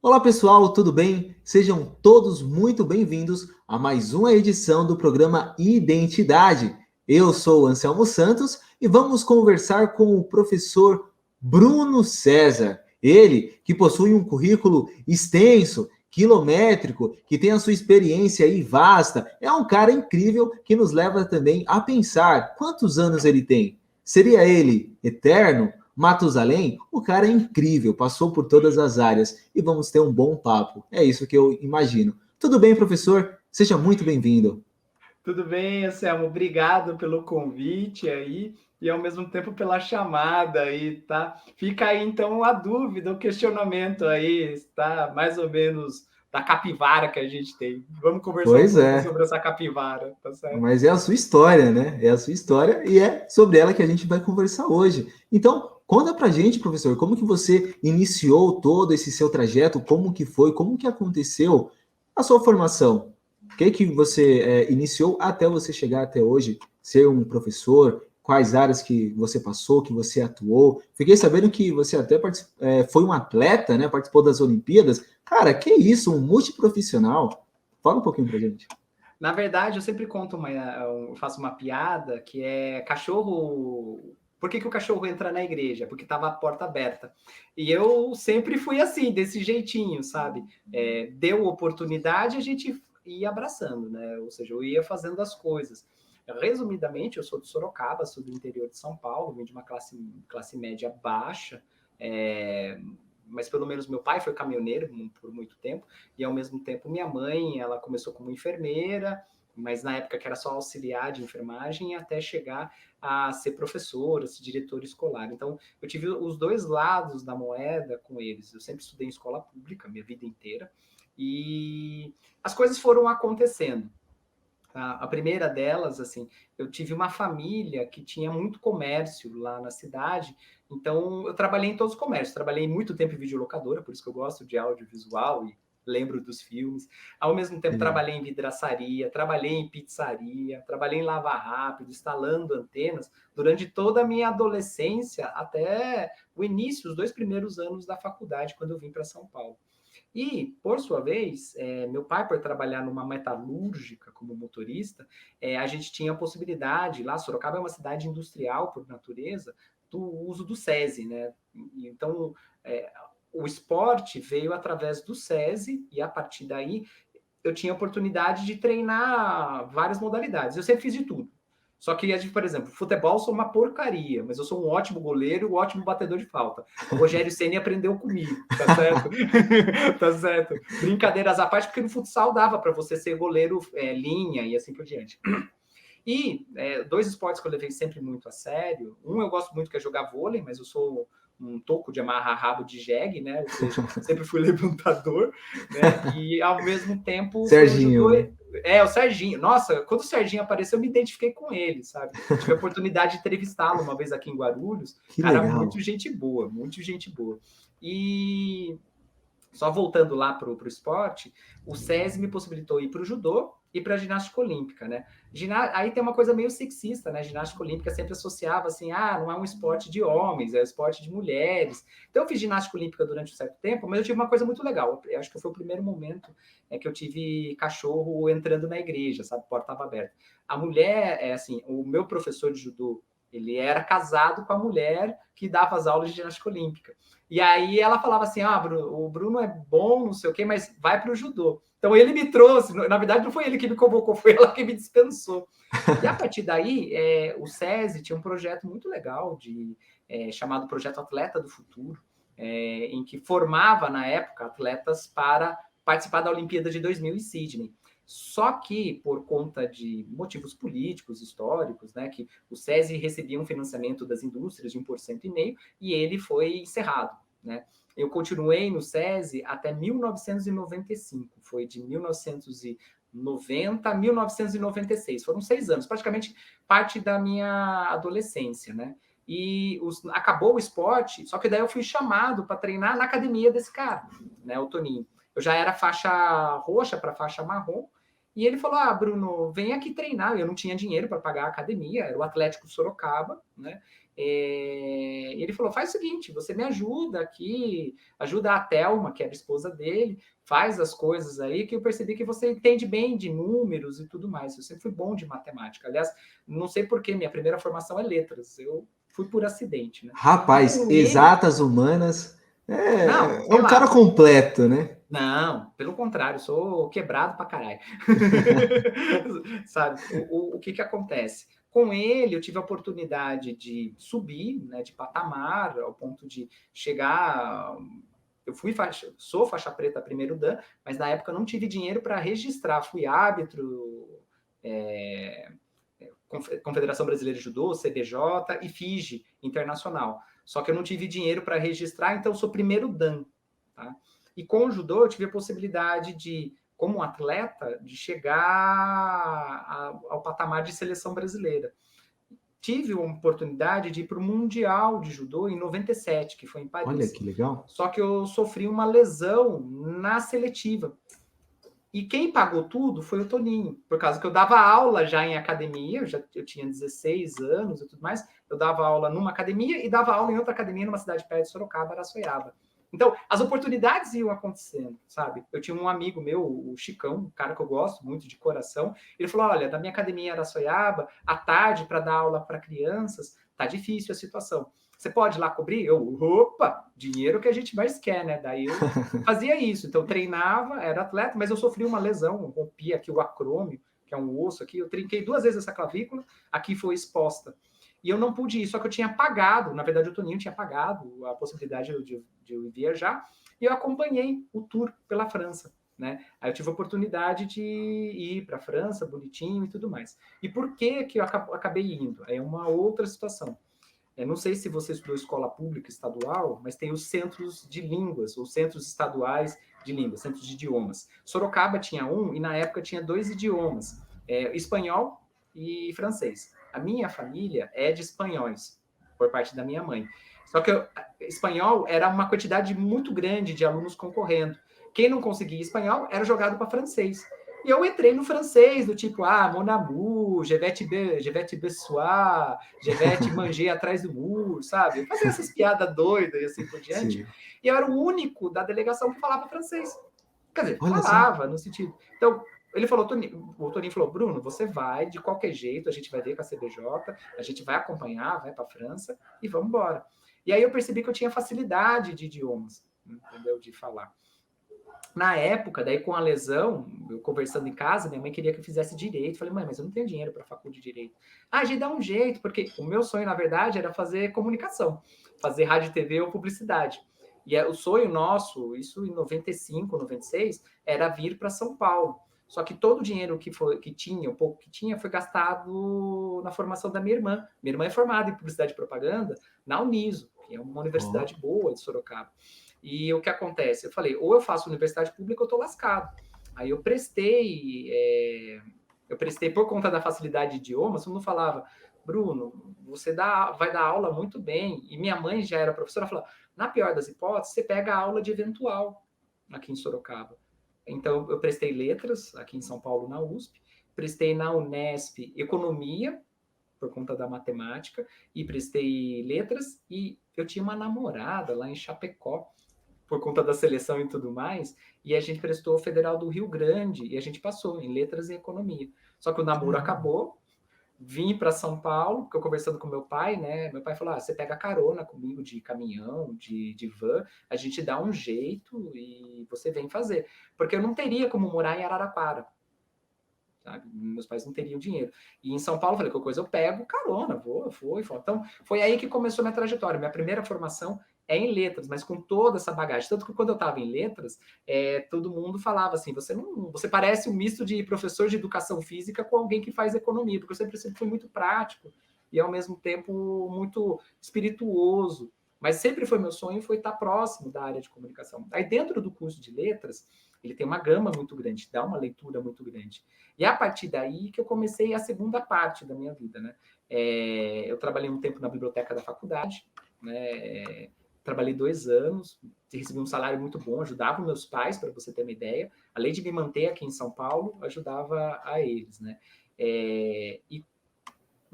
Olá pessoal, tudo bem? Sejam todos muito bem-vindos a mais uma edição do programa Identidade. Eu sou o Anselmo Santos e vamos conversar com o professor Bruno César. Ele que possui um currículo extenso, quilométrico, que tem a sua experiência aí vasta. É um cara incrível que nos leva também a pensar quantos anos ele tem. Seria ele eterno? Matusalém, o cara é incrível, passou por todas as áreas e vamos ter um bom papo. É isso que eu imagino. Tudo bem, professor? Seja muito bem-vindo. Tudo bem, Anselmo? Obrigado pelo convite aí e ao mesmo tempo pela chamada aí, tá? Fica aí então a dúvida, o questionamento aí, está mais ou menos da capivara que a gente tem. Vamos conversar um Pois pouco é, sobre essa capivara, tá certo? mas é a sua história, né? É a sua história e é sobre ela que a gente vai conversar hoje. Então, conta pra gente, professor, como que você iniciou todo esse seu trajeto, como que foi, como que aconteceu a sua formação? O que você iniciou até você chegar até hoje, ser um professor? Quais áreas que você passou, que você atuou? Fiquei sabendo que você até foi um atleta, né? Participou das Olimpíadas. Cara, que isso, um multiprofissional. Fala um pouquinho pra gente. Na verdade, eu sempre conto eu faço uma piada que é cachorro. Por que o cachorro entra na igreja? Porque estava a porta aberta. E eu sempre fui assim, desse jeitinho, sabe? Deu oportunidade, a gente ia abraçando, né? Ou seja, eu ia fazendo as coisas. Resumidamente, eu sou de Sorocaba, sou do interior de São Paulo, vim de uma classe média baixa, é, mas pelo menos meu pai foi caminhoneiro por muito tempo, e ao mesmo tempo minha mãe, ela começou como enfermeira, mas na época que era só auxiliar de enfermagem, até chegar a ser professora, ser diretora escolar. Então, eu tive os dois lados da moeda com eles. Eu sempre estudei em escola pública, minha vida inteira, e as coisas foram acontecendo. A primeira delas, assim, eu tive uma família que tinha muito comércio lá na cidade, então eu trabalhei em todos os comércios. Trabalhei muito tempo em videolocadora, por isso que eu gosto de audiovisual e lembro dos filmes. Ao mesmo tempo, Legal. trabalhei em vidraçaria, trabalhei em pizzaria, trabalhei em lava rápido, instalando antenas, durante toda a minha adolescência, até o início, os 2 primeiros anos da faculdade, quando eu vim para São Paulo. E, por sua vez, meu pai, por trabalhar numa metalúrgica como motorista, a gente tinha a possibilidade, lá, Sorocaba é uma cidade industrial por natureza, do uso do SESI, né? Então, é, o esporte veio através do SESI e, a partir daí, eu tinha a oportunidade de treinar várias modalidades. Eu sempre fiz de tudo. Só que, por exemplo, futebol eu sou uma porcaria, mas eu sou um ótimo goleiro e um ótimo batedor de falta. O Rogério Ceni aprendeu comigo, tá certo? Tá certo. Brincadeiras à parte, porque no futsal dava para você ser goleiro linha e assim por diante. E dois esportes que eu levei sempre muito a sério. Um eu gosto muito que é jogar vôlei, mas eu sou um toco de amarrar rabo de jegue, né? Ou seja, sempre fui levantador, né? E ao mesmo tempo foi o Serginho, judô. né? O Serginho. Nossa, quando o Serginho apareceu, eu me identifiquei com ele, sabe? Tive a oportunidade de entrevistá-lo uma vez aqui em Guarulhos. Que Cara, legal. muito gente boa, muito gente boa. E só voltando lá para o esporte, o SESI me possibilitou ir para o judô e para a ginástica olímpica, né? Aí tem uma coisa meio sexista, né? Ginástica olímpica sempre associava assim, não é um esporte de homens, é um esporte de mulheres. Então eu fiz ginástica olímpica durante um certo tempo, mas eu tive uma coisa muito legal. Eu acho que foi o primeiro momento que eu tive cachorro entrando na igreja, sabe? Porta estava aberta. A mulher, assim, o meu professor de judô, ele era casado com a mulher que dava as aulas de ginástica olímpica. E aí ela falava assim: o Bruno é bom, não sei o quê, mas vai para o judô. Então ele me trouxe, na verdade não foi ele que me convocou, foi ela que me dispensou. E a partir daí, o SESI tinha um projeto muito legal chamado Projeto Atleta do Futuro, em que formava, na época, atletas para participar da Olimpíada de 2000 em Sydney. Só que, por conta de motivos políticos, históricos, né, que o SESI recebia um financiamento das indústrias de 1,5% e ele foi encerrado. Né? Eu continuei no SESI até 1995, foi de 1990 a 1996, foram 6 anos, praticamente parte da minha adolescência, né? E acabou o esporte, só que daí eu fui chamado para treinar na academia desse cara, né, o Toninho. Eu já era faixa roxa para faixa marrom, e ele falou: Bruno, vem aqui treinar. Eu não tinha dinheiro para pagar a academia, era o Atlético Sorocaba, né? E ele falou, faz o seguinte, você me ajuda aqui, ajuda a Thelma, que era a esposa dele, faz as coisas aí, que eu percebi que você entende bem de números e tudo mais. Eu sempre fui bom de matemática. Aliás, não sei por quê, minha primeira formação é letras. Eu fui por acidente, né? E Rapaz, com ele... exatas humanas, Não, é sei um cara lá. completo, né? Não, pelo contrário, sou quebrado pra caralho. Sabe? O que que acontece? Com ele, eu tive a oportunidade de subir, né, de patamar, ao ponto de chegar. Eu sou faixa preta primeiro Dan, mas na época eu não tive dinheiro para registrar. Fui árbitro, é, Confederação Brasileira de Judô, CBJ e FIGE Internacional. Só que eu não tive dinheiro para registrar, então eu sou primeiro Dan. Tá? E com o judô eu tive a possibilidade de, como atleta, de chegar ao patamar de seleção brasileira. Tive a oportunidade de ir para o Mundial de Judô em 97, que foi em Olha Paris. que legal. Só que eu sofri uma lesão na seletiva. E quem pagou tudo foi o Toninho, por causa que eu dava aula já em academia, eu tinha 16 anos e tudo mais, eu dava aula numa academia e dava aula em outra academia numa cidade perto de Sorocaba, Araçoiaba. Então, as oportunidades iam acontecendo, sabe? Eu tinha um amigo meu, o Chicão, um cara que eu gosto muito de coração, ele falou, olha, da minha academia em Araçoiaba, à tarde, para dar aula para crianças, tá difícil a situação. Você pode ir lá cobrir? Opa, dinheiro que a gente mais quer, né? Daí eu fazia isso. Então, treinava, era atleta, mas eu sofri uma lesão, rompi aqui o acrômio, que é um osso aqui. Eu trinquei 2 vezes essa clavícula, aqui foi exposta. E eu não pude ir, só que eu tinha pagado, na verdade o Toninho tinha pagado a possibilidade de eu viajar, e eu acompanhei o tour pela França. Né? Aí eu tive a oportunidade de ir para a França, bonitinho e tudo mais. E por que eu acabei indo? É uma outra situação. Eu não sei se você estudou escola pública estadual, mas tem os centros de línguas, ou centros estaduais de línguas, centros de idiomas. Sorocaba tinha um, e na época tinha 2 idiomas, espanhol e francês. A minha família é de espanhóis, por parte da minha mãe. Só que espanhol era uma quantidade muito grande de alunos concorrendo. Quem não conseguia espanhol era jogado para francês. E eu entrei no francês, do tipo, mon amour, je vais te bessoir, je vais te manger atrás do muro, sabe? Eu fazia essas piadas doidas e assim por diante. Sim. E eu era o único da delegação que falava francês. Quer dizer, Olha só. falava, no sentido. Então, ele falou, o Toninho falou, Bruno, você vai, de qualquer jeito, a gente vai ver com a CBJ, a gente vai acompanhar, vai para a França e vamos embora. E aí eu percebi que eu tinha facilidade de idiomas, entendeu? De falar. Na época, daí com a lesão, eu conversando em casa, minha mãe queria que eu fizesse direito. Falei, mãe, mas eu não tenho dinheiro para a faculdade de direito. A gente dá um jeito, porque o meu sonho, na verdade, era fazer comunicação, fazer rádio, TV ou publicidade. E o sonho nosso, isso em 95, 96, era vir para São Paulo. Só que todo o dinheiro que tinha, o pouco que tinha, foi gastado na formação da minha irmã. Minha irmã é formada em publicidade e propaganda na Uniso, que é uma universidade boa de Sorocaba. E o que acontece? Eu falei, ou eu faço universidade pública ou eu tô lascado. Aí eu prestei por conta da facilidade de idiomas, todo mundo falava, Bruno, você vai dar aula muito bem. E minha mãe já era professora, falava, na pior das hipóteses, você pega a aula de eventual aqui em Sorocaba. Então, eu prestei letras aqui em São Paulo, na USP, prestei na Unesp economia, por conta da matemática, e prestei letras, e eu tinha uma namorada lá em Chapecó, por conta da seleção e tudo mais, e a gente prestou o Federal do Rio Grande, e a gente passou em letras e economia. Só que o namoro acabou, vim para São Paulo, porque eu conversando com meu pai, né? Meu pai falou: você pega carona comigo de caminhão, de van, a gente dá um jeito e você vem fazer. Porque eu não teria como morar em Araraquara. Sabe? Meus pais não teriam dinheiro. E em São Paulo, falei, qualquer coisa eu pego carona, vou. Então, foi aí que começou minha trajetória. Minha primeira formação é em letras, mas com toda essa bagagem. Tanto que quando eu estava em letras, todo mundo falava assim, você parece um misto de professor de educação física com alguém que faz economia, porque eu sempre fui muito prático e, ao mesmo tempo, muito espirituoso. Mas sempre foi meu sonho, foi estar próximo da área de comunicação. Aí, dentro do curso de letras, ele tem uma gama muito grande, dá uma leitura muito grande. E a partir daí que eu comecei a segunda parte da minha vida, né? Eu trabalhei um tempo na biblioteca da faculdade, né? Trabalhei 2 anos, recebi um salário muito bom, ajudava meus pais, para você ter uma ideia. Além de me manter aqui em São Paulo, ajudava a eles, né? E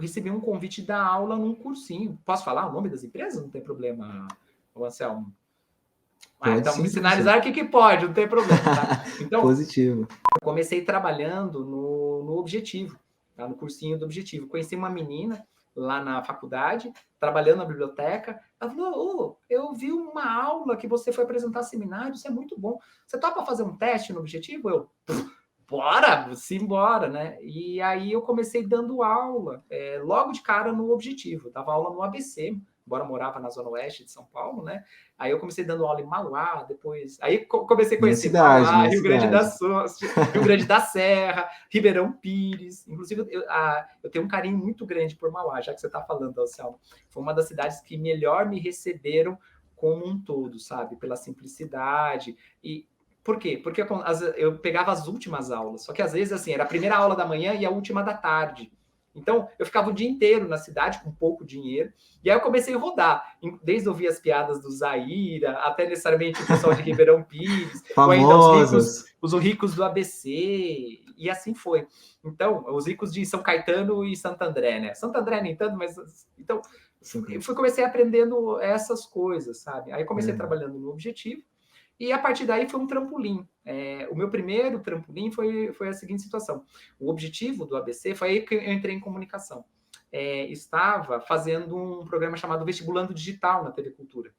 recebi um convite da aula num cursinho. Posso falar o nome das empresas? Não tem problema, Anselmo. Então, me sinalizar o que pode, não tem problema, tá? Então, positivo. Eu comecei trabalhando no Objetivo, tá? No cursinho do Objetivo. Conheci uma menina lá na faculdade, trabalhando na biblioteca. Ela falou, eu vi uma aula que você foi apresentar seminário, isso é muito bom. Você topa fazer um teste no Objetivo? Eu, bora, simbora, né? E aí eu comecei dando aula, logo de cara no Objetivo. Eu dava aula no ABC, embora morava na Zona Oeste de São Paulo, né? Aí eu comecei dando aula em Mauá, depois... Aí comecei a conhecer Mauá, Rio Grande Rio Grande da Serra, Ribeirão Pires. Inclusive, eu tenho um carinho muito grande por Mauá, já que você está falando, Anselmo. Foi uma das cidades que melhor me receberam como um todo, sabe? Pela simplicidade. E por quê? Porque eu pegava as últimas aulas. Só que às vezes, assim, era a primeira aula da manhã e a última da tarde. Então, eu ficava o dia inteiro na cidade com pouco dinheiro. E aí eu comecei a rodar, desde ouvir as piadas do Zaira, até necessariamente o pessoal de Ribeirão Pires, ou ainda os ricos do ABC, e assim foi. Então, os ricos de São Caetano e Santo André, né? Santo André nem tanto, mas... Então, comecei aprendendo essas coisas, sabe? Aí comecei trabalhando no Objetivo, e a partir daí foi um trampolim. O meu primeiro trampolim foi a seguinte situação. O Objetivo do ABC foi aí que eu entrei em comunicação. Estava fazendo um programa chamado Vestibulando Digital na TV Cultura.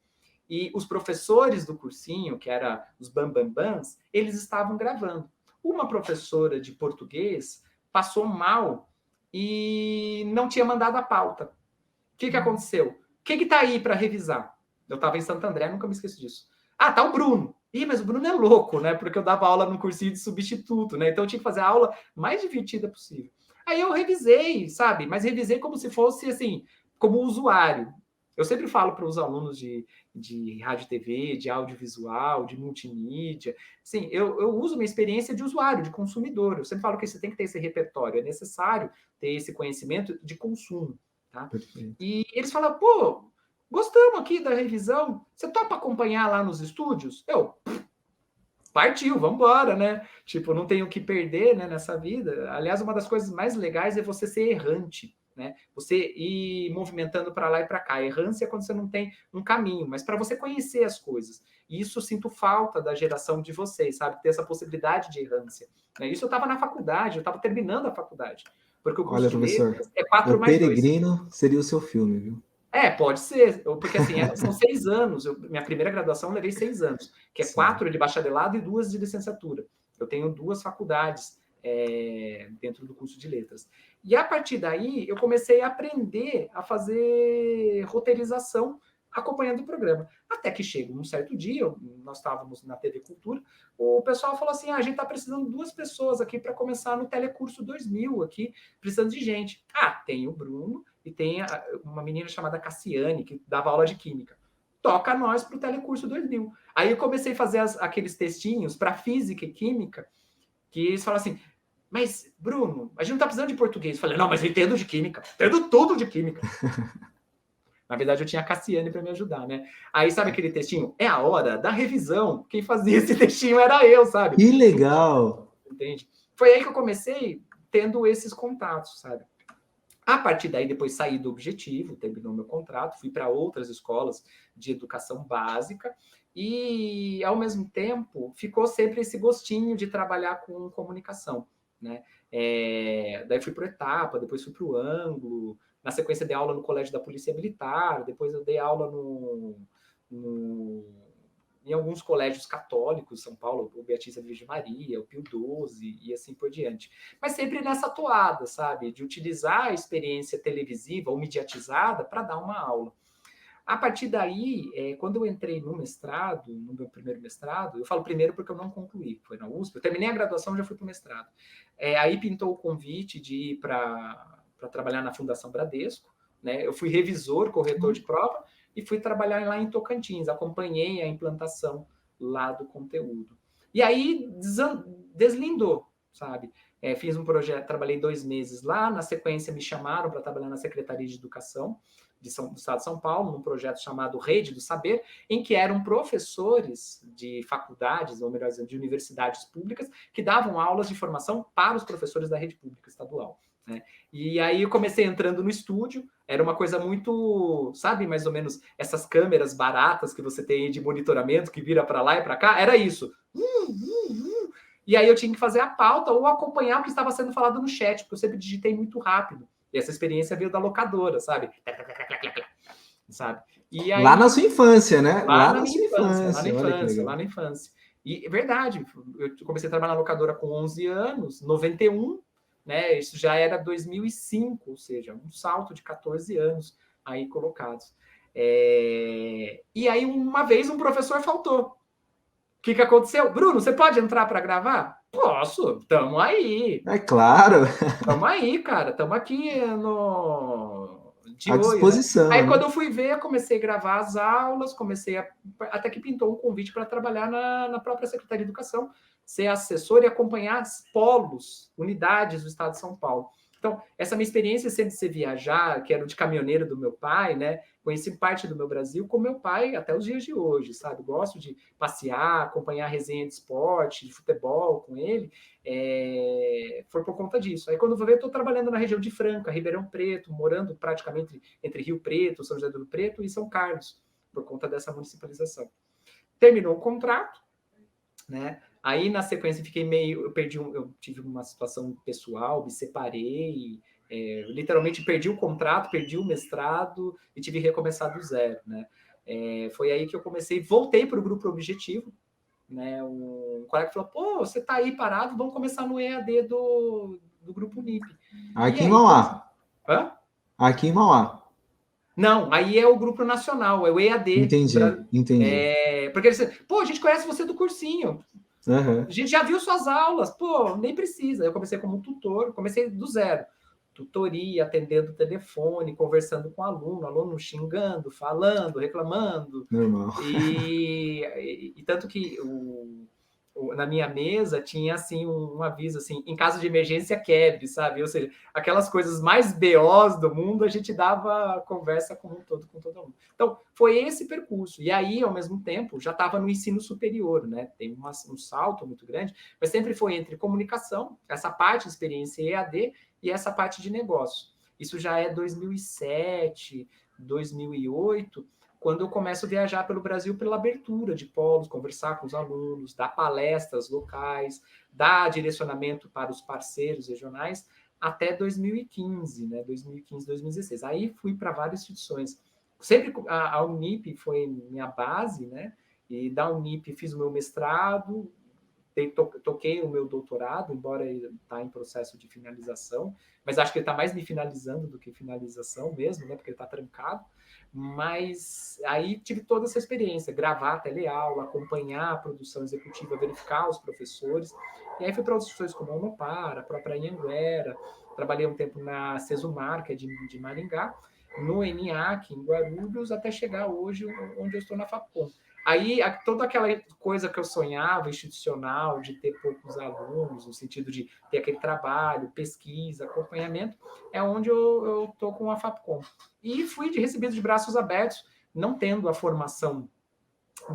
E os professores do cursinho, que eram os bambambãs, eles estavam gravando. Uma professora de português passou mal e não tinha mandado a pauta. O que aconteceu? O que está aí para revisar? Eu estava em Santo André, nunca me esqueço disso. Tá o Bruno. Mas o Bruno é louco, né? Porque eu dava aula num cursinho de substituto, né? Então eu tinha que fazer a aula mais divertida possível. Aí eu revisei, sabe? Mas revisei como se fosse, assim, como usuário. Eu sempre falo para os alunos de rádio e TV, de audiovisual, de multimídia, assim, eu uso minha experiência de usuário, de consumidor. Eu sempre falo que você tem que ter esse repertório, é necessário ter esse conhecimento de consumo, tá? Perfeito. E eles falam, pô, gostamos aqui da revisão, você topa acompanhar lá nos estúdios? Partiu, vamos embora, né? Tipo, não tenho o que perder, né, nessa vida. Aliás, uma das coisas mais legais é você ser errante, né? Você ir movimentando para lá e para cá. Errância é quando você não tem um caminho, mas para você conhecer as coisas. E isso eu sinto falta da geração de vocês, sabe? Ter essa possibilidade de errância. Né? Isso eu estava na faculdade, eu estava terminando a faculdade. Porque o curso de letras é 4 mais 2. O Peregrino seria o seu filme, viu? Pode ser, porque assim, são 6 anos. Minha primeira graduação eu levei 6 anos, que é 4 de bacharelado e 2 de licenciatura. Eu tenho 2 faculdades dentro do curso de letras. E a partir daí, eu comecei a aprender a fazer roteirização acompanhando o programa. Até que chega um certo dia, nós estávamos na TV Cultura, o pessoal falou assim, a gente está precisando de 2 pessoas aqui para começar no Telecurso 2000 aqui, precisando de gente. Tem o Bruno e tem uma menina chamada Cassiane, que dava aula de Química. Toca nós para o Telecurso 2000. Aí eu comecei a fazer aqueles textinhos para Física e Química, que eles falam assim, mas, Bruno, a gente não está precisando de português. Eu falei, não, mas eu entendo de Química, entendo tudo de Química. Na verdade, eu tinha a Cassiane para me ajudar, né? Aí, sabe aquele textinho? É a hora da revisão. Quem fazia esse textinho era eu, sabe? Que legal! Entende? Foi aí que eu comecei tendo esses contatos, sabe? A partir daí, depois saí do Objetivo, terminou meu contrato, fui para outras escolas de educação básica e, ao mesmo tempo, ficou sempre esse gostinho de trabalhar com comunicação, né? Daí fui para o Etapa, depois fui para o Ângulo, na sequência dei aula no Colégio da Polícia Militar, depois eu dei aula em alguns colégios católicos, São Paulo, o Beatriz da Virgem Maria, o Pio XII e assim por diante. Mas sempre nessa toada, sabe? De utilizar a experiência televisiva ou mediatizada para dar uma aula. A partir daí, quando eu entrei no mestrado, no meu primeiro mestrado, eu falo primeiro porque eu não concluí, foi na USP, eu terminei a graduação e já fui para o mestrado. Aí pintou o convite de ir para trabalhar na Fundação Bradesco, né? Eu fui revisor, corretor de prova, e fui trabalhar lá em Tocantins, acompanhei a implantação lá do conteúdo. E aí deslindou, sabe? Fiz um projeto, trabalhei 2 meses lá, na sequência me chamaram para trabalhar na Secretaria de Educação do Estado de São Paulo, num projeto chamado Rede do Saber, em que eram professores de faculdades, ou melhor dizendo, de universidades públicas, que davam aulas de formação para os professores da rede pública estadual. né? E aí eu comecei entrando no estúdio, era uma coisa muito, sabe, mais ou menos essas câmeras baratas que você tem de monitoramento que vira para lá e para cá, era isso. E aí eu tinha que fazer a pauta ou acompanhar o que estava sendo falado no chat, porque eu sempre digitei muito rápido. E essa experiência veio da locadora, sabe? Sabe? E Lá na aí, sua infância, né? lá Lá na na minha sua infância, lá na infância, olha que infância, legal. lá na infância. E é verdade, eu comecei a trabalhar na locadora com 11 anos, 91, né? Isso já era 2005, ou seja, um salto de 14 anos aí colocados. E aí, uma vez, um professor faltou. O que aconteceu? Bruno, você pode entrar para gravar? Posso, tamo aí. É claro, Tamo aí, cara. Tamo aqui no de à olho, né? Aí disposição, quando né? eu fui ver, comecei a gravar as aulas, até que pintou um convite para trabalhar na própria Secretaria de Educação, ser assessor e acompanhar as polos, unidades do Estado de São Paulo. Então, essa minha experiência sempre de ser viajar, que era de caminhoneiro do meu pai, né? Conheci parte do meu Brasil com meu pai até os dias de hoje, sabe? Gosto de passear, acompanhar resenha de esporte, de futebol com ele. Foi por conta disso. Aí quando eu vou ver, eu estou trabalhando na região de Franca, Ribeirão Preto, morando praticamente entre Rio Preto, São José do Rio Preto e São Carlos, por conta dessa municipalização. Terminou o contrato, né? Aí na sequência fiquei meio, eu tive uma situação pessoal, me separei, literalmente perdi o contrato, perdi o mestrado e tive que recomeçar do zero, né? Foi aí que eu voltei para o grupo Objetivo, né? Um colega falou, pô, você tá aí parado, vamos começar no EAD do grupo NIP. E Aqui em aí, Mauá. hã? Aqui em Mauá. Não, aí é o grupo nacional, é o EAD. Entendi, entendi. Porque eles, pô, a gente conhece você do cursinho, Uhum. a gente já viu suas aulas, pô, nem precisa. Eu comecei como tutor, comecei do zero. Tutoria, atendendo o telefone, conversando com o aluno xingando, falando, reclamando. Normal. E tanto que na minha mesa tinha assim um aviso assim, em caso de emergência quebre, sabe? Ou seja, aquelas coisas mais BOs do mundo, a gente dava conversa com todo mundo. Então, foi esse percurso. E aí, ao mesmo tempo, já estava no ensino superior, né? Tem um salto muito grande, mas sempre foi entre comunicação, essa parte de experiência EAD e essa parte de negócio. Isso já é 2007, 2008, quando eu começo a viajar pelo Brasil pela abertura de polos, conversar com os alunos, dar palestras locais, dar direcionamento para os parceiros regionais, até 2015, né? 2015, 2016. Aí fui para várias instituições. Sempre a Unip foi minha base, né? E da Unip fiz o meu mestrado, toquei o meu doutorado, embora ele está em processo de finalização, mas acho que ele está mais me finalizando do que finalização mesmo, né? Porque ele está trancado. Mas aí tive toda essa experiência, gravar teleaula, acompanhar a produção executiva, verificar os professores. E aí fui para outras instituições como a Unopar, a própria Anhanguera, trabalhei um tempo na Cesumar, que é de Maringá, no ENIAC, em Guarulhos, até chegar hoje onde eu estou na FAPCOM. Aí, toda aquela coisa que eu sonhava, institucional, de ter poucos alunos, no sentido de ter aquele trabalho, pesquisa, acompanhamento, é onde eu estou com a FAPCOM. E fui recebido de braços abertos, não tendo a formação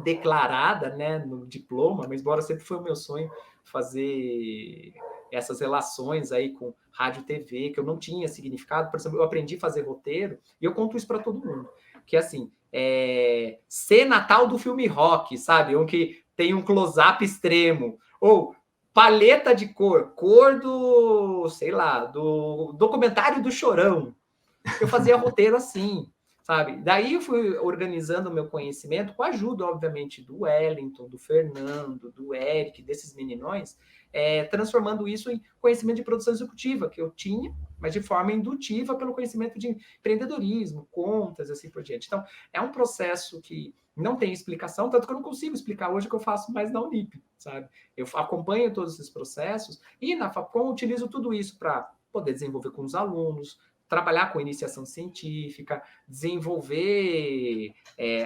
declarada, né, no diploma, mas embora sempre foi o meu sonho fazer essas relações aí com rádio e TV, que eu não tinha significado. Por exemplo, eu aprendi a fazer roteiro, e eu conto isso para todo mundo, que assim, cena tal do filme Rock, sabe? Que tem um close-up extremo, ou paleta de cor do, sei lá, do documentário do Chorão. Eu fazia roteiro assim, sabe? Daí eu fui organizando o meu conhecimento com a ajuda, obviamente, do Wellington, do Fernando, do Eric, desses meninões, transformando isso em conhecimento de produção executiva, que eu tinha, mas de forma indutiva pelo conhecimento de empreendedorismo, contas, assim por diante. Então, é um processo que não tem explicação, tanto que eu não consigo explicar hoje o que eu faço mais na Unip, sabe? Eu acompanho todos esses processos e na FAPCOM utilizo tudo isso para poder desenvolver com os alunos, trabalhar com iniciação científica, desenvolver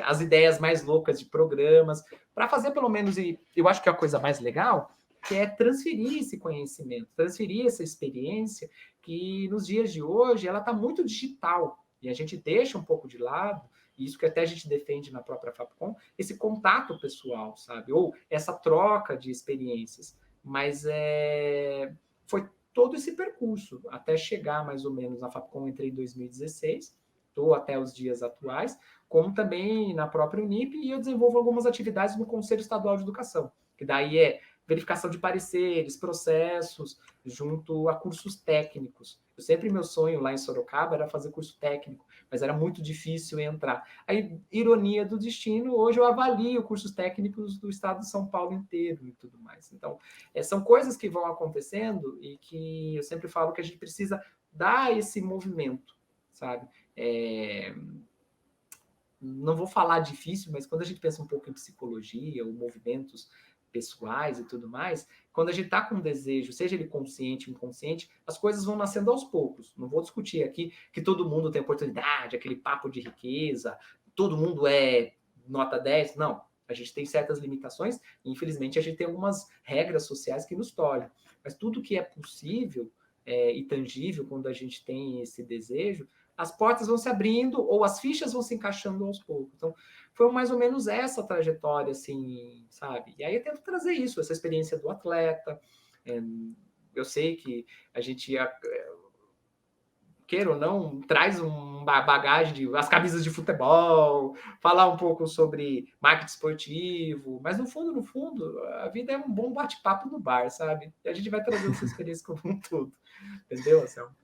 as ideias mais loucas de programas, para fazer pelo menos, e eu acho que é a coisa mais legal, que é transferir esse conhecimento, transferir essa experiência, que nos dias de hoje ela está muito digital, e a gente deixa um pouco de lado, isso que até a gente defende na própria FAPCOM, esse contato pessoal, sabe? Ou essa troca de experiências. Mas foi todo esse percurso, até chegar mais ou menos na Fapcom, entrei em 2016, estou até os dias atuais, como também na própria Unip, e eu desenvolvo algumas atividades no Conselho Estadual de Educação, que daí é verificação de pareceres, processos, junto a cursos técnicos. Meu sonho lá em Sorocaba era fazer curso técnico, mas era muito difícil entrar. Aí, ironia do destino, hoje eu avalio cursos técnicos do estado de São Paulo inteiro e tudo mais. Então, são coisas que vão acontecendo e que eu sempre falo que a gente precisa dar esse movimento, sabe? Não vou falar difícil, mas quando a gente pensa um pouco em psicologia ou movimentos pessoais e tudo mais, quando a gente está com um desejo, seja ele consciente ou inconsciente, as coisas vão nascendo aos poucos. Não vou discutir aqui que todo mundo tem oportunidade, aquele papo de riqueza, todo mundo é nota 10. Não, a gente tem certas limitações e, infelizmente, a gente tem algumas regras sociais que nos tolhem. Mas tudo que é possível e tangível, quando a gente tem esse desejo, as portas vão se abrindo ou as fichas vão se encaixando aos poucos. Então, foi mais ou menos essa trajetória, assim, sabe? E aí eu tento trazer isso, essa experiência do atleta. Eu sei que a gente, queira ou não, traz uma bagagem de as camisas de futebol, falar um pouco sobre marketing esportivo, mas no fundo, a vida é um bom bate-papo no bar, sabe? E a gente vai trazendo essa experiência como um todo. Entendeu, Anselmo?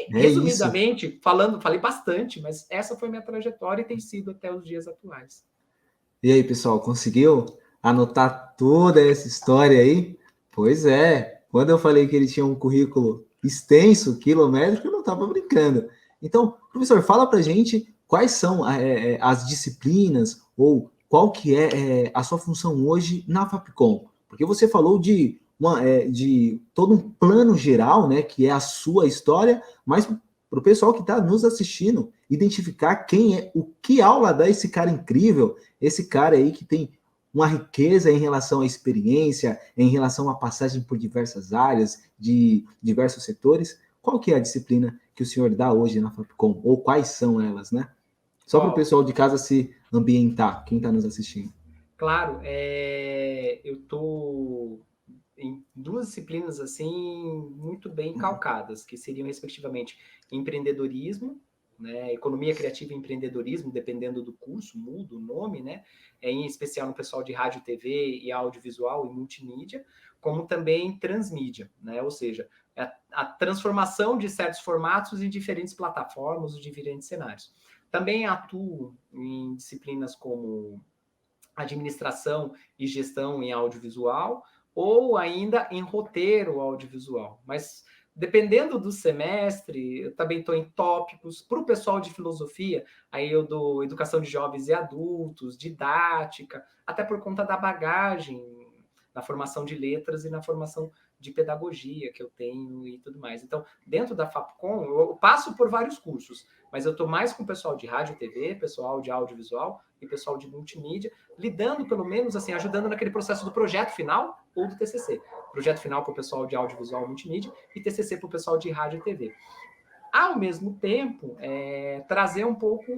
Resumidamente, falei bastante, mas essa foi minha trajetória e tem sido até os dias atuais. E aí, pessoal, conseguiu anotar toda essa história aí? Pois é, quando eu falei que ele tinha um currículo extenso, quilométrico, eu não estava brincando. Então, professor, fala pra gente quais são as disciplinas ou qual que é a sua função hoje na Fapcom. Porque você falou de todo um plano geral, né, que é a sua história, mas para o pessoal que está nos assistindo, identificar quem é, o que aula dá esse cara incrível, esse cara aí que tem uma riqueza em relação à experiência, em relação à passagem por diversas áreas, de diversos setores. Qual que é a disciplina que o senhor dá hoje na Fapcom? Ou quais são elas, né? Só para o pessoal de casa se ambientar, quem está nos assistindo. Claro, eu estou em duas disciplinas assim muito bem calcadas, que seriam respectivamente empreendedorismo, né, economia criativa e empreendedorismo, dependendo do curso, muda o nome, né, em especial no pessoal de rádio, TV e audiovisual e multimídia, como também transmídia, né, ou seja, a transformação de certos formatos em diferentes plataformas, em diferentes cenários. Também atuo em disciplinas como administração e gestão em audiovisual, ou ainda em roteiro audiovisual. Mas dependendo do semestre, eu também estou em tópicos. Para o pessoal de filosofia, aí eu dou educação de jovens e adultos, didática, até por conta da bagagem na formação de letras e na formação de pedagogia que eu tenho e tudo mais. Então, dentro da Fapcom, eu passo por vários cursos, mas eu estou mais com o pessoal de rádio e TV, pessoal de audiovisual e pessoal de multimídia, lidando, pelo menos, assim, ajudando naquele processo do projeto final ou do TCC. Projeto final para o pessoal de audiovisual e multimídia e TCC para o pessoal de rádio e TV. Ao mesmo tempo, trazer um pouco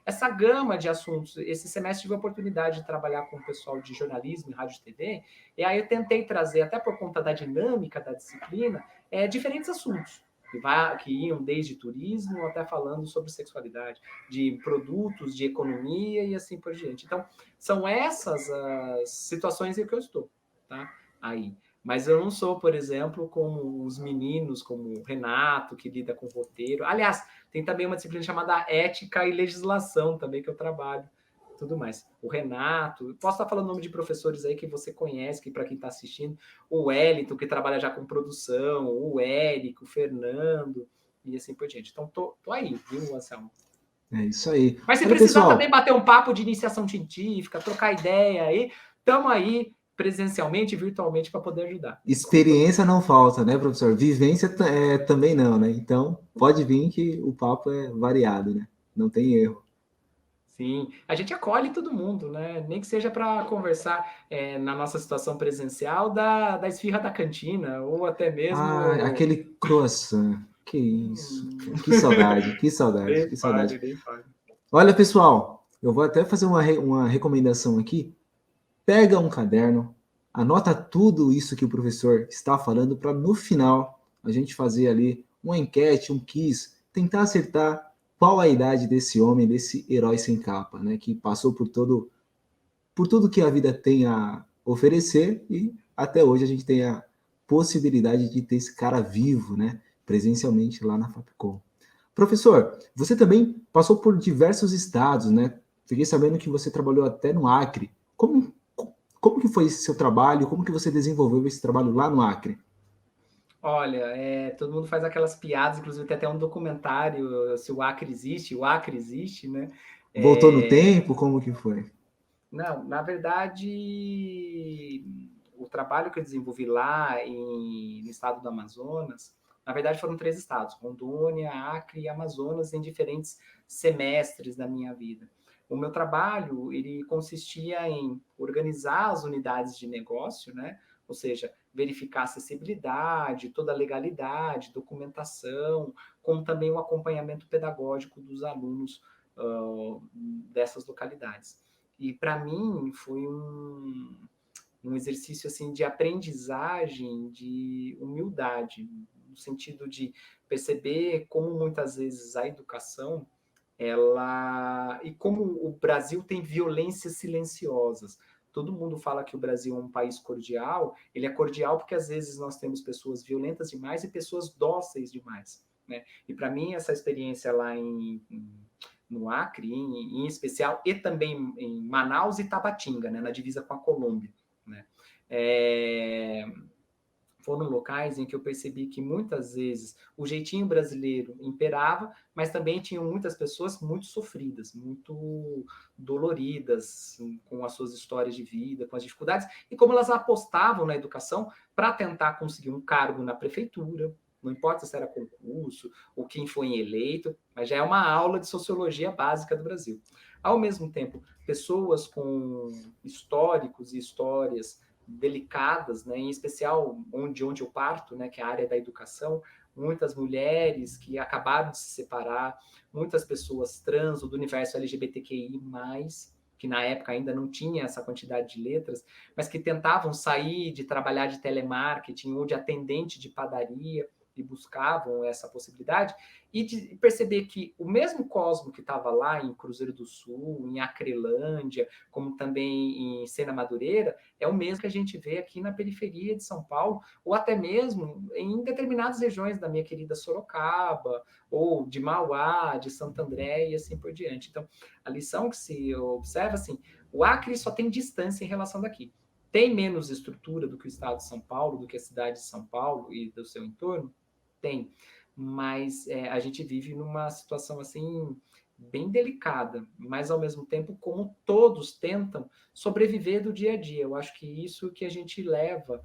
essa gama de assuntos. Esse semestre tive a oportunidade de trabalhar com o pessoal de jornalismo e rádio e TV, e aí eu tentei trazer, até por conta da dinâmica da disciplina, diferentes assuntos, que iam desde turismo até falando sobre sexualidade, de produtos, de economia e assim por diante. Então, são essas as situações em que eu estou, tá? Aí. Mas eu não sou, por exemplo, como os meninos, como o Renato, que lida com roteiro. Aliás, tem também uma disciplina chamada Ética e Legislação também, que eu trabalho, tudo mais. O Renato, posso estar falando o nome de professores aí que você conhece, que para quem está assistindo, o Wellington, que trabalha já com produção, o Érico, o Fernando, e assim por diante. Então, tô aí, viu, Anselmo? É isso aí. Mas se precisar também bater um papo de iniciação científica, trocar ideia aí, estamos aí presencialmente e virtualmente para poder ajudar. Experiência não falta, né, professor? Vivência também não, né? Então, pode vir que o papo é variado, né? Não tem erro. Sim, a gente acolhe todo mundo, né? Nem que seja para conversar na nossa situação presencial da esfirra da cantina, ou até mesmo... aquele croissant. Que isso. Que saudade, que saudade, que saudade. Nem fale. Olha, pessoal, eu vou até fazer uma recomendação aqui. Pega um caderno, anota tudo isso que o professor está falando para no final a gente fazer ali uma enquete, um quiz, tentar acertar qual a idade desse homem, desse herói sem capa, né? Que passou por tudo que a vida tem a oferecer e até hoje a gente tem a possibilidade de ter esse cara vivo, né? Presencialmente lá na Fapcom. Professor, você também passou por diversos estados, né? Fiquei sabendo que você trabalhou até no Acre. Como que foi esse seu trabalho? Como que você desenvolveu esse trabalho lá no Acre? Olha, todo mundo faz aquelas piadas, inclusive tem até um documentário, se o Acre existe, né? Voltou no É, tempo? Como que foi? não, na verdade, o trabalho que eu desenvolvi lá no estado do Amazonas, na verdade foram 3 estados, Rondônia, Acre e Amazonas, em diferentes semestres da minha vida. O meu trabalho, ele consistia em organizar as unidades de negócio, né? Ou seja, verificar a acessibilidade, toda a legalidade, documentação, como também o acompanhamento pedagógico dos alunos dessas localidades. E para mim foi um exercício assim de aprendizagem, de humildade, no sentido de perceber como muitas vezes a educação ela e como o Brasil tem violências silenciosas. Todo mundo fala que o Brasil é um país cordial. Ele é cordial porque às vezes nós temos pessoas violentas demais e pessoas dóceis demais, né? E para mim essa experiência lá no Acre, em especial, e também em Manaus e Tabatinga, né, na divisa com a Colômbia, né? É, foram locais em que eu percebi que muitas vezes o jeitinho brasileiro imperava, mas também tinham muitas pessoas muito sofridas, muito doloridas com as suas histórias de vida, com as dificuldades, e como elas apostavam na educação para tentar conseguir um cargo na prefeitura, não importa se era concurso ou quem foi eleito, mas já é uma aula de sociologia básica do Brasil. Ao mesmo tempo, pessoas com históricos e histórias delicadas, né, em especial onde eu parto, né, que é a área da educação, muitas mulheres que acabaram de se separar, muitas pessoas trans ou do universo LGBTQI+, que na época ainda não tinha essa quantidade de letras, mas que tentavam sair de trabalhar de telemarketing ou de atendente de padaria e buscavam essa possibilidade, e de perceber que o mesmo Cosmo que estava lá em Cruzeiro do Sul, em Acrelândia, como também em Sena Madureira, é o mesmo que a gente vê aqui na periferia de São Paulo, ou até mesmo em determinadas regiões da minha querida Sorocaba, ou de Mauá, de Santo André e assim por diante. Então, a lição que se observa, assim, o Acre só tem distância em relação daqui. Tem menos estrutura do que o estado de São Paulo, do que a cidade de São Paulo e do seu entorno? Tem. Mas a gente vive numa situação assim bem delicada, mas ao mesmo tempo, como todos tentam sobreviver do dia a dia. Eu acho que isso que a gente leva.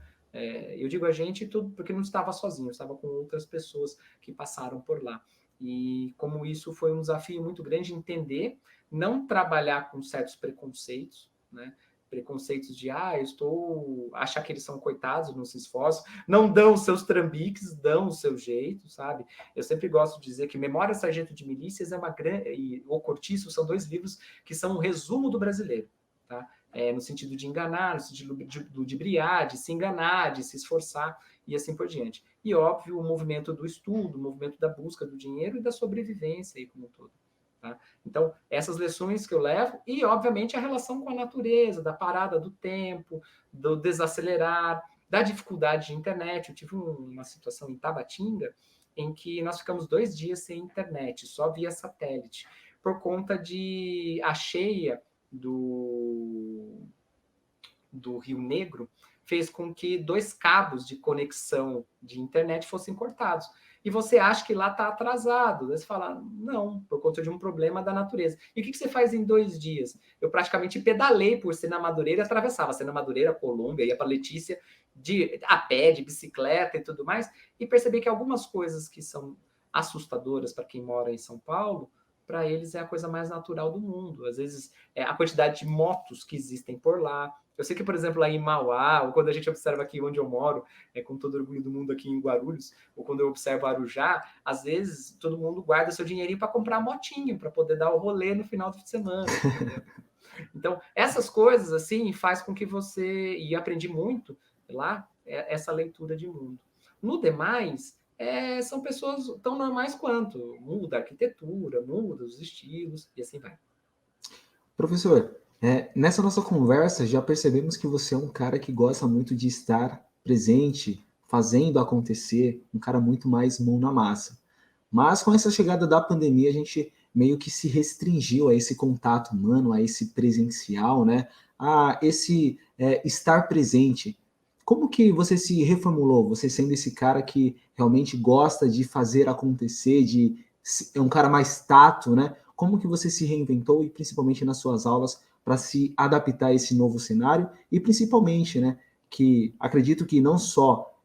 Eu digo a gente tudo porque não estava sozinho, eu estava com outras pessoas que passaram por lá. E como isso foi um desafio muito grande entender, não trabalhar com certos preconceitos, né? Preconceitos de eu estou achar que eles são coitados, não se esforçam, não dão os seus trambiques, dão o seu jeito, sabe? Eu sempre gosto de dizer que Memória Sargento de Milícias é uma grande e O Cortiço são 2 livros que são um resumo do brasileiro, tá? No sentido de enganar, no sentido de briar, de se enganar, de se esforçar e assim por diante. E óbvio, o movimento do estudo, o movimento da busca do dinheiro e da sobrevivência aí como um todo. Tá? Então, essas lições que eu levo, e obviamente a relação com a natureza, da parada do tempo, do desacelerar, da dificuldade de internet. Eu tive uma situação em Tabatinga em que nós ficamos 2 dias sem internet, só via satélite, por conta de a cheia do Rio Negro fez com que 2 cabos de conexão de internet fossem cortados. E você acha que lá está atrasado. Daí você fala, não, por conta de um problema da natureza. E o que você faz em 2 dias? Eu praticamente pedalei por Sena Madureira, atravessava Sena Madureira, Colômbia, ia para Letícia, a pé, de bicicleta e tudo mais, e percebi que algumas coisas que são assustadoras para quem mora em São Paulo, para eles é a coisa mais natural do mundo. Às vezes, a quantidade de motos que existem por lá. Eu sei que, por exemplo, lá em Mauá, ou quando a gente observa aqui onde eu moro, com todo orgulho do mundo aqui em Guarulhos, ou quando eu observo Arujá, às vezes todo mundo guarda seu dinheirinho para comprar motinho, para poder dar o rolê no final de semana, entendeu? Então, essas coisas, assim, faz com que você... E aprendi muito lá, essa leitura de mundo. No demais, são pessoas tão normais quanto. Muda a arquitetura, muda os estilos e assim vai. Professor, nessa nossa conversa já percebemos que você é um cara que gosta muito de estar presente, fazendo acontecer, um cara muito mais mão na massa. Mas com essa chegada da pandemia, a gente meio que se restringiu a esse contato humano, a esse presencial, né? A esse estar presente. Como que você se reformulou? Você sendo esse cara que realmente gosta de fazer acontecer, é um cara mais tato, né? Como que você se reinventou e principalmente nas suas aulas para se adaptar a esse novo cenário e principalmente, né? Que acredito que não só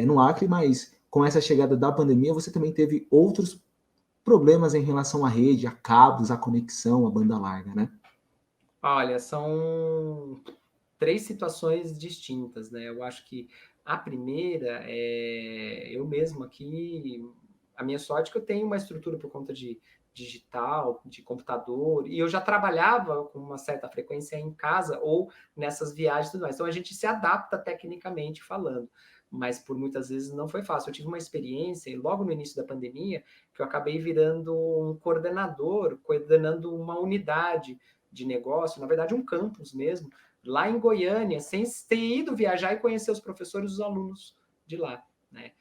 no Acre, mas com essa chegada da pandemia, você também teve outros problemas em relação à rede, a cabos, a conexão, a banda larga, né? Olha, são 3 situações distintas, né. Eu acho que a primeira, eu mesmo aqui, a minha sorte é que eu tenho uma estrutura por conta de digital, de computador, e eu já trabalhava com uma certa frequência em casa ou nessas viagens e tudo mais. Então a gente se adapta tecnicamente falando, mas por muitas vezes não foi fácil. Eu tive uma experiência logo no início da pandemia, que eu acabei virando um coordenador, coordenando uma unidade de negócio, na verdade um campus mesmo, lá em Goiânia, sem ter ido viajar e conhecer os professores e os alunos de lá, né?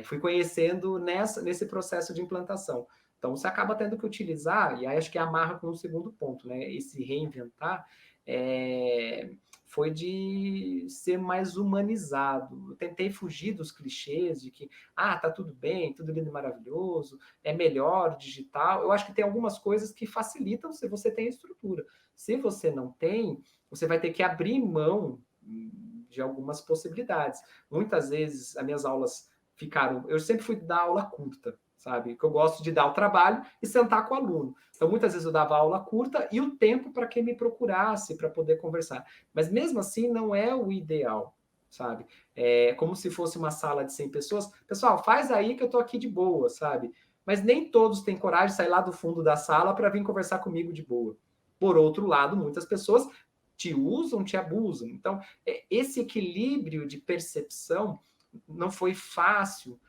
Fui conhecendo nesse processo de implantação. Então, você acaba tendo que utilizar, e aí acho que amarra com o segundo ponto, né? Esse reinventar foi de ser mais humanizado. Eu tentei fugir dos clichês de que, tá tudo bem, tudo lindo e maravilhoso, é melhor digital. Eu acho que tem algumas coisas que facilitam se você tem estrutura. Se você não tem, você vai ter que abrir mão de algumas possibilidades. Muitas vezes, as minhas aulas ficaram. Eu sempre fui dar aula curta, sabe? Que eu gosto de dar o trabalho e sentar com o aluno. Então, muitas vezes eu dava aula curta e o tempo para quem me procurasse para poder conversar. Mas mesmo assim, não é o ideal, sabe? É como se fosse uma sala de 100 pessoas. Pessoal, faz aí que eu tô aqui de boa, sabe? Mas nem todos têm coragem de sair lá do fundo da sala para vir conversar comigo de boa. Por outro lado, muitas pessoas te usam, te abusam. Então, esse equilíbrio de percepção não foi fácil,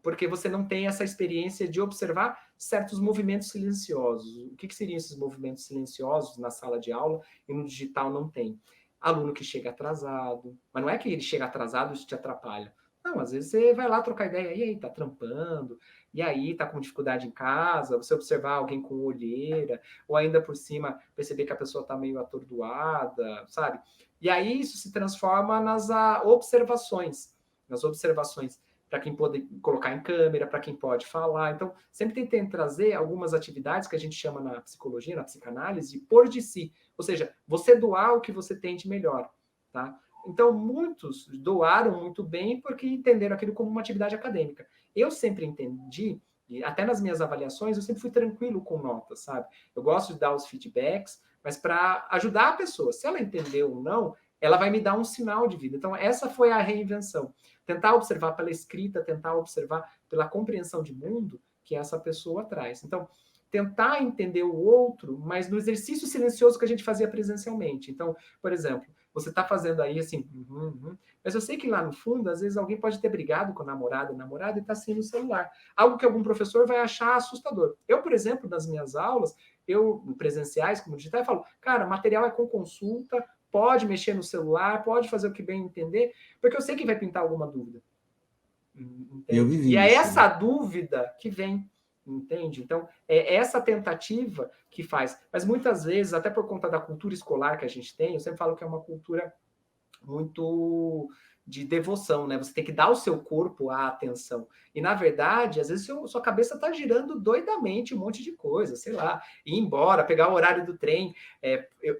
porque você não tem essa experiência de observar certos movimentos silenciosos. O que seriam esses movimentos silenciosos na sala de aula e no digital não tem? Aluno que chega atrasado, mas não é que ele chega atrasado e isso te atrapalha. Não, às vezes você vai lá trocar ideia, e aí, tá trampando, e aí tá com dificuldade em casa, você observar alguém com olheira, ou ainda por cima perceber que a pessoa tá meio atordoada, sabe? E aí isso se transforma nas observações para quem pode colocar em câmera, para quem pode falar. Então, sempre tentei trazer algumas atividades que a gente chama na psicologia, na psicanálise, de pôr de si. Ou seja, você doar o que você tem de melhor, tá? Então, muitos doaram muito bem porque entenderam aquilo como uma atividade acadêmica. Eu sempre entendi, e até nas minhas avaliações, eu sempre fui tranquilo com notas, sabe? Eu gosto de dar os feedbacks, mas para ajudar a pessoa. Se ela entendeu ou não, ela vai me dar um sinal de vida. Então, essa foi a reinvenção. Tentar observar pela escrita, tentar observar pela compreensão de mundo que essa pessoa traz. Então, tentar entender o outro, mas no exercício silencioso que a gente fazia presencialmente. Então, por exemplo, você está fazendo aí assim, mas eu sei que lá no fundo, às vezes alguém pode ter brigado com a namorada e está assim no celular. Algo que algum professor vai achar assustador. Eu, por exemplo, nas minhas aulas, presenciais como digital, eu falo, cara, material é com consulta, pode mexer no celular, pode fazer o que bem entender, porque eu sei que vai pintar alguma dúvida. Eu Entende? E vivi é isso. essa dúvida que vem, entende? Então, é essa tentativa que faz. Mas muitas vezes, até por conta da cultura escolar que a gente tem, eu sempre falo que é uma cultura muito de devoção, né? Você tem que dar ao seu corpo a atenção. E, na verdade, às vezes sua cabeça está girando doidamente um monte de coisa, sei lá, ir embora, pegar o horário do trem.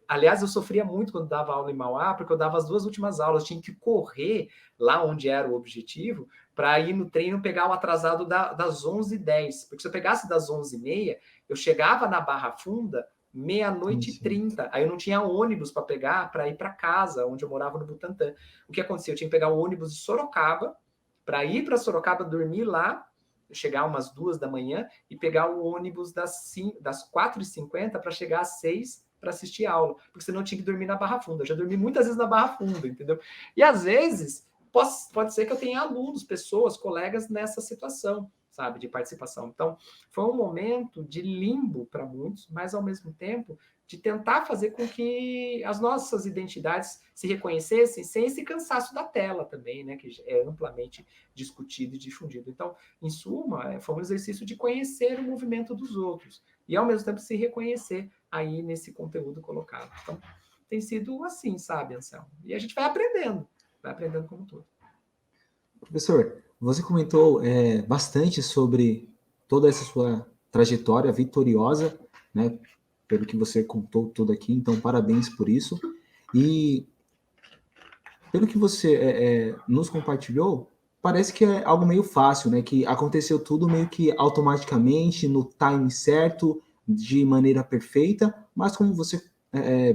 Aliás, eu sofria muito quando dava aula em Mauá, porque eu dava as 2 últimas aulas, eu tinha que correr lá onde era o objetivo, para ir no trem e não pegar o atrasado das 11h10. Porque se eu pegasse das 11h30, eu chegava na Barra Funda meia-noite e 30. Aí eu não tinha ônibus para pegar para ir para casa, onde eu morava no Butantã. O que acontecia? Eu tinha que pegar o ônibus de Sorocaba, para ir para Sorocaba, dormir lá, chegar umas 2 da manhã e pegar o ônibus das 4h50 para chegar às 6 para assistir a aula, porque senão eu tinha que dormir na Barra Funda. Eu já dormi muitas vezes na Barra Funda, entendeu? E às vezes pode ser que eu tenha alunos, pessoas, colegas nessa situação, sabe, de participação. Então, foi um momento de limbo para muitos, mas, ao mesmo tempo, de tentar fazer com que as nossas identidades se reconhecessem sem esse cansaço da tela também, né, que é amplamente discutido e difundido. Então, em suma, foi um exercício de conhecer o movimento dos outros e, ao mesmo tempo, se reconhecer aí nesse conteúdo colocado. Então, tem sido assim, sabe, Anselmo? E a gente vai aprendendo como todo. Professor, você comentou bastante sobre toda essa sua trajetória vitoriosa, né? Pelo que você contou tudo aqui, então parabéns por isso. E pelo que você nos compartilhou, parece que é algo meio fácil, né? Que aconteceu tudo meio que automaticamente, no time certo, de maneira perfeita, mas como você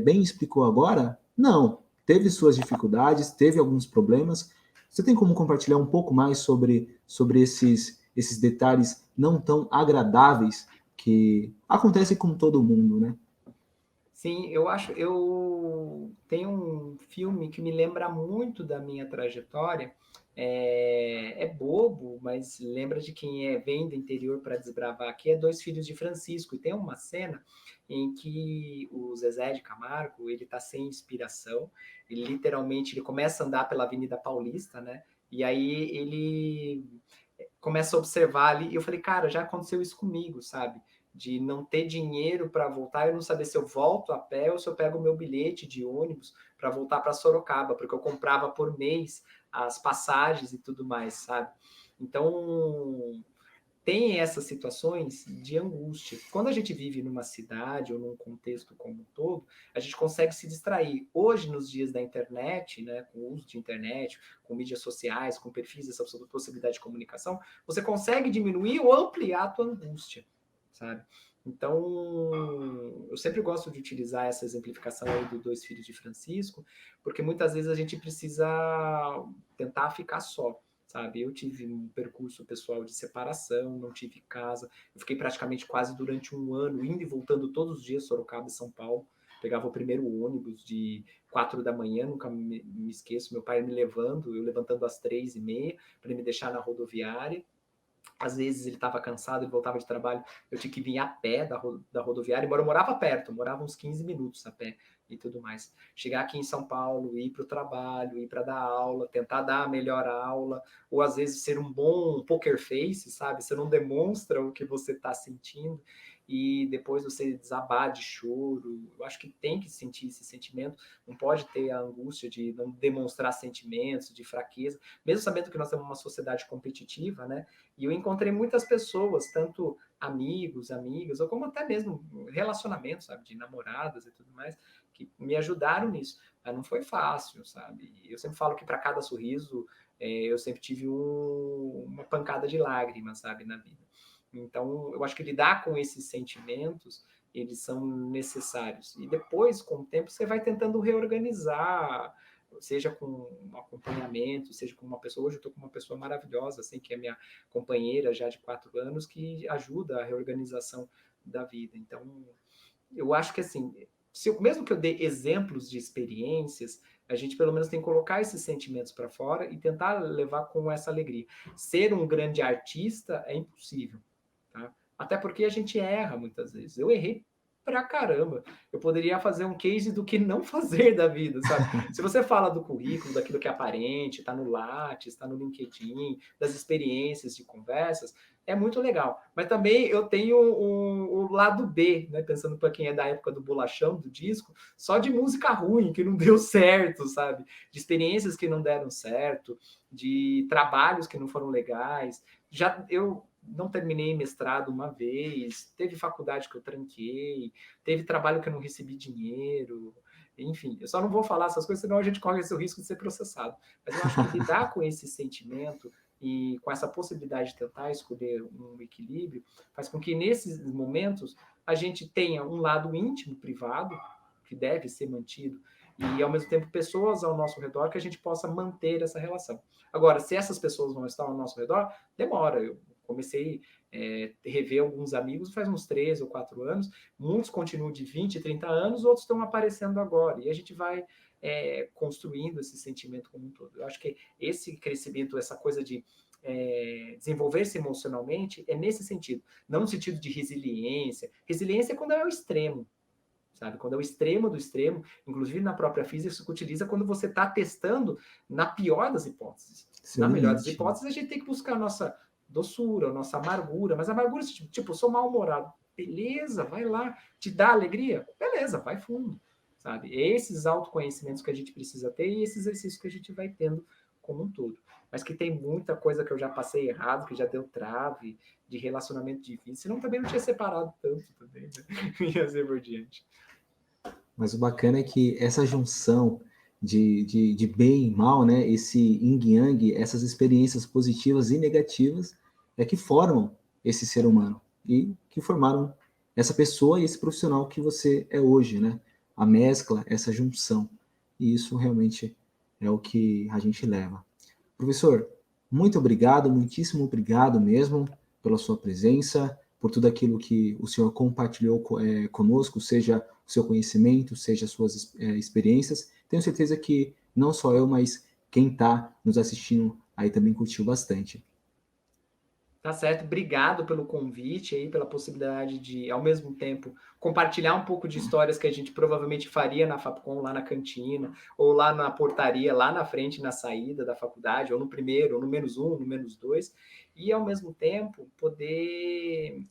bem explicou agora, não. Teve suas dificuldades, teve alguns problemas. Você tem como compartilhar um pouco mais sobre esses detalhes não tão agradáveis que acontecem com todo mundo, né? Sim, eu tenho um filme que me lembra muito da minha trajetória. É bobo, mas lembra de quem vem do interior para desbravar aqui. É Dois Filhos de Francisco. E tem uma cena em que o Zezé de Camargo ele está sem inspiração. Ele literalmente ele começa a andar pela Avenida Paulista, né? E aí ele começa a observar ali. E eu falei, cara, já aconteceu isso comigo, sabe? De não ter dinheiro para voltar, eu não saber se eu volto a pé ou se eu pego o meu bilhete de ônibus para voltar para Sorocaba, porque eu comprava por mês as passagens e tudo mais, sabe? Então, tem essas situações de angústia. Quando a gente vive numa cidade ou num contexto como um todo, a gente consegue se distrair. Hoje, nos dias da internet, né, com o uso de internet, com mídias sociais, com perfis, essa possibilidade de comunicação, você consegue diminuir ou ampliar a tua angústia, sabe? Então, eu sempre gosto de utilizar essa exemplificação aí dos Dois Filhos de Francisco, porque muitas vezes a gente precisa tentar ficar só, sabe? Eu tive um percurso pessoal de separação, não tive casa, eu fiquei praticamente quase durante um ano indo e voltando todos os dias Sorocaba e São Paulo, pegava o primeiro ônibus de 4 da manhã, nunca me esqueço, meu pai me levando, eu levantando às 3h30 para ele me deixar na rodoviária. Às vezes ele estava cansado, ele voltava de trabalho, eu tinha que vir a pé da rodoviária, embora eu morava perto, eu morava uns 15 minutos a pé e tudo mais. Chegar aqui em São Paulo, ir para o trabalho, ir para dar aula, tentar dar a melhor aula, ou às vezes ser um bom poker face, sabe? Você não demonstra o que você está sentindo e depois você desabar de choro. Eu acho que tem que sentir esse sentimento, não pode ter a angústia de não demonstrar sentimentos, de fraqueza, mesmo sabendo que nós temos uma sociedade competitiva, né? E eu encontrei muitas pessoas, tanto amigos, amigas, ou como até mesmo relacionamentos, sabe, de namoradas e tudo mais, que me ajudaram nisso. Mas não foi fácil, sabe? Eu sempre falo que para cada sorriso, eu sempre tive uma pancada de lágrimas, sabe, na vida. Então, eu acho que lidar com esses sentimentos, eles são necessários. E depois, com o tempo, você vai tentando reorganizar, seja com um acompanhamento, seja com uma pessoa. Hoje eu estou com uma pessoa maravilhosa, assim, que é minha companheira já de 4 anos, que ajuda a reorganização da vida. Então, eu acho que, assim, mesmo que eu dê exemplos de experiências, a gente pelo menos tem que colocar esses sentimentos para fora e tentar levar com essa alegria. Ser um grande artista é impossível, tá? Até porque a gente erra muitas vezes. Eu errei pra caramba. Eu poderia fazer um case do que não fazer da vida, sabe? Se você fala do currículo, daquilo que é aparente, tá no Lattes, tá no LinkedIn, das experiências de conversas, é muito legal. Mas também eu tenho o lado B, né? Pensando para quem é da época do bolachão, do disco, só de música ruim, que não deu certo, sabe? De experiências que não deram certo, de trabalhos que não foram legais. Já eu não terminei mestrado uma vez, teve faculdade que eu tranquei, teve trabalho que eu não recebi dinheiro, enfim, eu só não vou falar essas coisas, senão a gente corre esse risco de ser processado. Mas eu acho que lidar com esse sentimento e com essa possibilidade de tentar escolher um equilíbrio faz com que nesses momentos a gente tenha um lado íntimo, privado, que deve ser mantido, e ao mesmo tempo pessoas ao nosso redor que a gente possa manter essa relação. Agora, se essas pessoas não estão ao nosso redor, demora. Eu comecei a rever alguns amigos faz uns 3 ou 4 anos, muitos continuam de 20, 30 anos, outros estão aparecendo agora, e a gente vai construindo esse sentimento como um todo. Eu acho que esse crescimento, essa coisa de desenvolver-se emocionalmente é nesse sentido, não no sentido de resiliência. Resiliência é quando é o extremo, sabe? Quando é o extremo do extremo, inclusive na própria física, isso que utiliza quando você está testando na pior das hipóteses. Na melhor das hipóteses, a gente tem que buscar a nossa doçura, a nossa amargura, mas a amargura, tipo, sou mal-humorado. Beleza, vai lá. Te dá alegria? Beleza, vai fundo, sabe? Esses autoconhecimentos que a gente precisa ter e esses exercícios que a gente vai tendo como um todo. Mas que tem muita coisa que eu já passei errado, que já deu trave, de relacionamento difícil, senão também não tinha separado tanto também, né? Ia ser por diante. Mas o bacana é que essa junção de bem e mal, né, esse yin yang, essas experiências positivas e negativas, é que formam esse ser humano e que formaram essa pessoa e esse profissional que você é hoje, né? A mescla, essa junção. E isso realmente é o que a gente leva. Professor, muito obrigado, muitíssimo obrigado mesmo pela sua presença, por tudo aquilo que o senhor compartilhou conosco, seja o seu conhecimento, seja as suas experiências. Tenho certeza que não só eu, mas quem está nos assistindo aí também curtiu bastante. Tá certo, obrigado pelo convite aí, pela possibilidade de, ao mesmo tempo, compartilhar um pouco de histórias que a gente provavelmente faria na Fapcom, lá na cantina, ou lá na portaria, lá na frente, na saída da faculdade, ou no primeiro, ou no -1, no -2, e ao mesmo tempo poder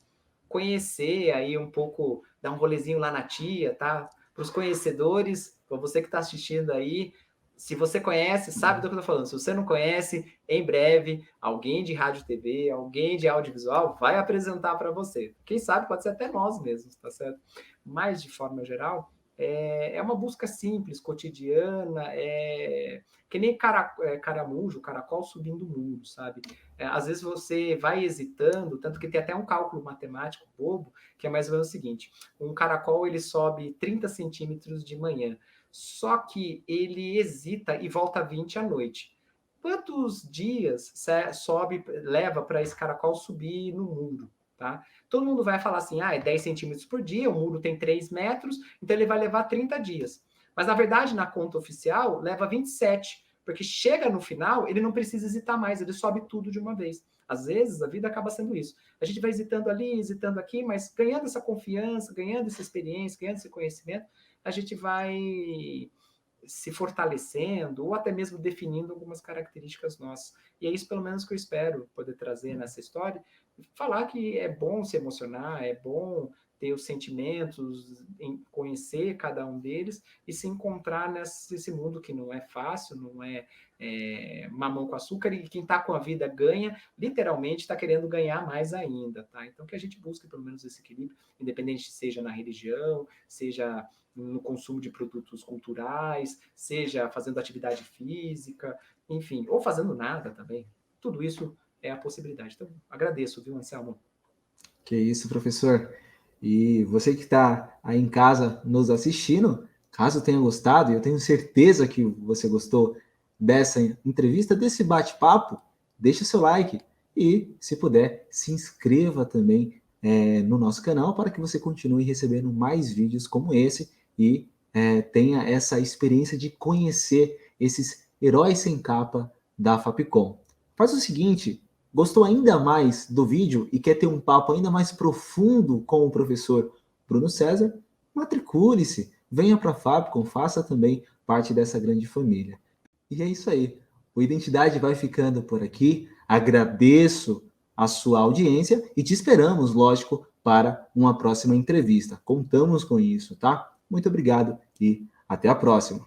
conhecer aí um pouco, dar um rolezinho lá na tia, tá? Para os conhecedores, para você que está assistindo aí, se você conhece, sabe do que eu estou falando. Se você não conhece, em breve, alguém de rádio e TV, alguém de audiovisual vai apresentar para você. Quem sabe pode ser até nós mesmos, tá certo? Mas, de forma geral, é uma busca simples, cotidiana, que nem caramujo, caracol subindo o muro, sabe? Às vezes você vai hesitando, tanto que tem até um cálculo matemático bobo, que é mais ou menos o seguinte: um caracol ele sobe 30 centímetros de manhã, só que ele hesita e volta 20 à noite. Quantos dias leva para esse caracol subir no muro? Tá? Todo mundo vai falar assim, é 10 centímetros por dia, o muro tem 3 metros, então ele vai levar 30 dias. Mas, na verdade, na conta oficial, leva 27, porque chega no final, ele não precisa hesitar mais, ele sobe tudo de uma vez. Às vezes, a vida acaba sendo isso. A gente vai hesitando ali, hesitando aqui, mas ganhando essa confiança, ganhando essa experiência, ganhando esse conhecimento, a gente vai se fortalecendo ou até mesmo definindo algumas características nossas. E é isso, pelo menos, que eu espero poder trazer nessa história. Falar que é bom se emocionar, é bom ter os sentimentos, conhecer cada um deles e se encontrar nesse mundo que não é fácil, não é mamão com açúcar, e quem está com a vida ganha, literalmente está querendo ganhar mais ainda, tá? Então que a gente busque pelo menos esse equilíbrio, independente seja na religião, seja no consumo de produtos culturais, seja fazendo atividade física, enfim, ou fazendo nada também. Tudo isso é a possibilidade. Então, agradeço, viu, Anselmo? Que isso, professor. E você que está aí em casa nos assistindo, caso tenha gostado, e eu tenho certeza que você gostou dessa entrevista, desse bate-papo, deixe seu like e, se puder, se inscreva também no nosso canal para que você continue recebendo mais vídeos como esse e tenha essa experiência de conhecer esses heróis sem capa da Fapcom. Faz o seguinte, gostou ainda mais do vídeo e quer ter um papo ainda mais profundo com o professor Bruno César? Matricule-se, venha para a Fapcom, faça também parte dessa grande família. E é isso aí. O Identidade vai ficando por aqui. Agradeço a sua audiência e te esperamos, lógico, para uma próxima entrevista. Contamos com isso, tá? Muito obrigado e até a próxima.